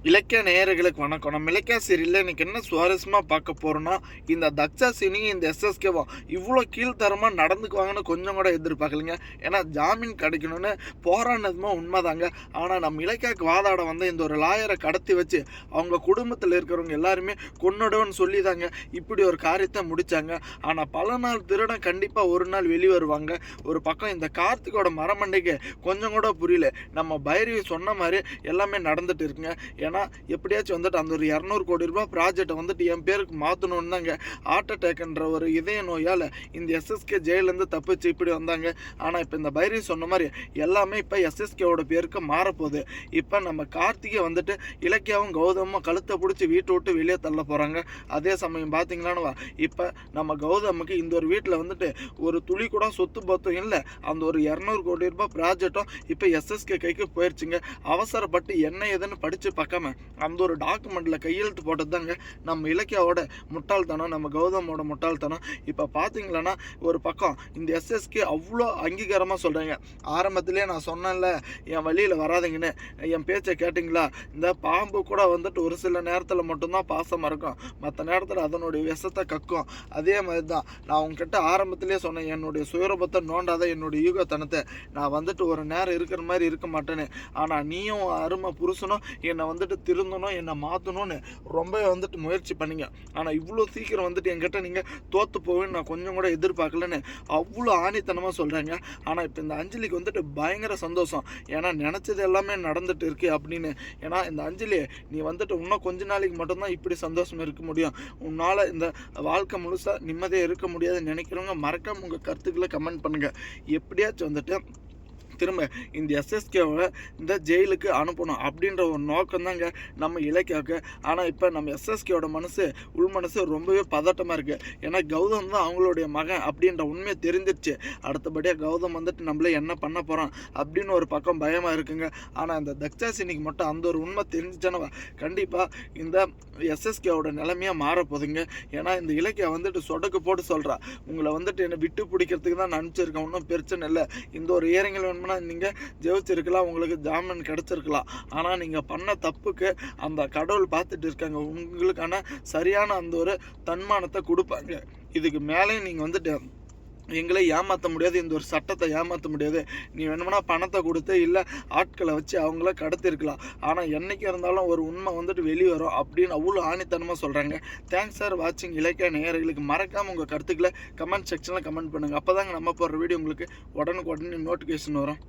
இலக்கிய நேயர்களுக்கு வணக்கம். நம்ம இலக்கிய சீரியலில் இன்னைக்கு என்ன சுவாரஸ்யமாக பார்க்க போகிறோன்னா, இந்த தக்ஷாசினியும் இந்த எஸ்எஸ்கேவும் இவ்வளோ கீழ்த்தரமாக நடந்துக்குவாங்கன்னு கொஞ்சம் கூட எதிர்பார்க்கலைங்க. ஏன்னா ஜாமீன் கிடைக்கணும்னு போராடினதுமா உண்மைதாங்க. ஆனால் நம்ம இலக்கியாவுக்கு வாதாட வந்து இந்த ஒரு லாயரை கடத்தி வச்சு அவங்க குடும்பத்தில் இருக்கிறவங்க எல்லாருமே கொன்னுடுன்னு சொல்லி தாங்க இப்படி ஒரு காரியத்தை முடித்தாங்க. ஆனால் பல நாள் திருடன் கண்டிப்பாக ஒரு நாள் வெளிவருவாங்க. ஒரு பக்கம் இந்த கார்த்திகோட மரமண்டைக்கு கொஞ்சம் கூட புரியல. நம்ம பைரவி சொன்ன மாதிரி எல்லாமே நடந்துட்டு இருக்குங்க. ஏன்னா எப்படியாச்சும் வந்துட்டு அந்த ஒரு 200 கோடி ரூபாய் ப்ராஜெக்டை வந்துட்டு என் பேருக்கு மாற்றணுன்னு தாங்க ஹார்ட் அட்டாக்ன்ற ஒரு இதய நோயால் இந்த எஸ்எஸ்கே ஜெயிலேருந்து தப்பிச்சு இப்படி வந்தாங்க. ஆனால் இப்போ இந்த பைரவி சொன்ன மாதிரி எல்லாமே இப்போ எஸ்எஸ்கேவோட பேருக்கு மாறப்போகுது. இப்போ நம்ம கார்த்திகை வந்துட்டு இலக்கியாவும் கௌதமும் கழுத்தை பிடிச்சி வீட்டை விட்டு வெளியே தள்ள போகிறாங்க. அதே சமயம் பார்த்தீங்களான்னு இப்போ நம்ம கௌதமுக்கு இந்த ஒரு வீட்டில் வந்துட்டு ஒரு துளி கூட சொத்து பத்தும் இல்லை. அந்த ஒரு 200 கோடி ரூபாய் ப்ராஜெக்டும் இப்போ எஸ்எஸ்கே கைக்கு போயிடுச்சுங்க. அவசரப்பட்டு என்ன ஏதுன்னு படித்து பார்க்காம அந்த ஒரு டாக்குமெண்ட்ல கையெழுத்து போட்டது தாங்க நம்ம இலக்கியாவோட முட்டாள்தனம், நம்ம கௌதமோட முட்டாள்தனம். இப்போ பார்த்தீங்களன்னா ஒரு பக்கம் இந்த எஸ்எஸ்கே அவ்வளோ அங்கீகாரமாக சொல்கிறாங்க. ஆரம்பத்திலே நான் சொன்னேன்ல என் வழியில் வராதிங்கன்னு, என் பேச்சை கேட்டிங்களா? இந்த பாம்பு கூட வந்துட்டு ஒரு சில நேரத்தில் மட்டும்தான் பாசமாக இருக்கும், மற்ற நேரத்தில் அதனுடைய விஷத்தை கக்கும். அதே மாதிரி தான் நான் உங்ககிட்ட ஆரம்பத்திலே சொன்னேன், என்னுடைய சுயரூபத்தை நோண்டாத என்னுடைய யூகத்தனத்தை, நான் வந்துட்டு ஒரு நேரம் இருக்கிற மாதிரி இருக்க மாட்டேன்னு. ஆனால் நீயும் அருமை புருஷனும் என்னை வந்துட்டு திருந்தணும், என்னை மாற்றணும்னு ரொம்ப வந்துட்டு முயற்சி பண்ணிங்க. ஆனால் இவ்வளோ சீக்கிரம் வந்துட்டு என்கிட்ட நீங்கள் தோற்று போவேன்னு நான் கொஞ்சம் கூட எதிர்பார்க்கலன்னு அவ்வளோ ஆணித்தனமாக சொல்கிறாங்க. ஆனால் இப்போ இந்த அஞ்சலிக்கு வந்துட்டு பயங்கர சந்தோஷம். ஏன்னா நினச்சது எல்லாமே நடந்துட்டு இருக்கு அப்படின்னு. ஏன்னா இந்த அஞ்சலி நீ வந்துட்டு இன்னும் கொஞ்ச நாளைக்கு மட்டும்தான் இப்படி சந்தோஷம் இருக்க முடியும். உன்னால் இந்த வாழ்க்கை முழுசாக நிம்மதியாக இருக்க முடியாதுன்னு நினைக்கிறவங்க மறக்காம உங்கள் கருத்துக்களை கமெண்ட் பண்ணுங்கள். எப்படியாச்சும் வந்துட்டு திரும்ப இந்த எஸ்எஸ்கேவை இந்த ஜெயிலுக்கு அனுப்பணும் அப்படின்ற ஒரு நோக்கம் தாங்க நம்ம இலக்கியாவுக்கு. ஆனால் இப்போ நம்ம எஸ்எஸ்கேவோட உள் மனசு ரொம்பவே பதட்டமாக இருக்குது. ஏன்னா கௌதம் தான் அவங்களுடைய மகன் அப்படின்ற உண்மையை தெரிஞ்சிருச்சு. அடுத்தபடியாக கௌதம் வந்துட்டு நம்மளே என்ன பண்ண போகிறான் அப்படின்னு ஒரு பக்கம் பயமாக இருக்குங்க. ஆனால் இந்த தக்ஷாசினிக்கு மட்டும் அந்த ஒரு உண்மை தெரிஞ்சிச்சேன்னா கண்டிப்பாக இந்த எஸ்எஸ்கேவோட நிலைமையாக மாறப்போகுதுங்க. ஏன்னா இந்த இலக்கியா வந்துட்டு சொடக்கு போட்டு சொல்கிறா, உங்களை வந்துட்டு என்னை விட்டு பிடிக்கிறதுக்கு தான் நினச்சிருக்கேன், ஒன்றும் பிரச்சனை இல்லை, இந்த ஒரு இயரிங்கள் வேணும்னா நீங்கள் ஜெயிச்சிருக்கலாம், உங்களுக்கு ஜாமீன் கிடச்சிருக்கலாம். ஆனால் நீங்கள் பண்ண தப்புக்கு அந்த கடவுள் பார்த்துட்டு இருக்காங்க, உங்களுக்கான சரியான அந்த ஒரு தன்மானத்தை கொடுப்பாங்க. இதுக்கு மேலேயும் நீங்கள் வந்துட்டு எங்களை ஏமாற்ற முடியாது, இந்த ஒரு சட்டத்தை ஏமாற்ற முடியாது. நீ வேணும்னா பணத்தை கொடுத்து இல்லை ஆட்களை வச்சு அவங்கள கடத்திருக்கலாம். ஆனால் என்றைக்கு இருந்தாலும் ஒரு உண்மை வந்துட்டு வெளியே வரும் அப்படின்னு அவ்வளோ ஆணித்தனமாக சொல்கிறாங்க. தேங்க்ஸ் ஃபார் வாட்சிங். இலக்கிய நேயர்களுக்கு மறக்காமல் உங்கள் கருத்துக்களை கமெண்ட் செக்ஷனில் கமெண்ட் பண்ணுங்கள். அப்போ தாங்க நம்ம போடுற வீடியோ உங்களுக்கு உடனுக்குடனே நோட்டிஃபிகேஷன் வரும்.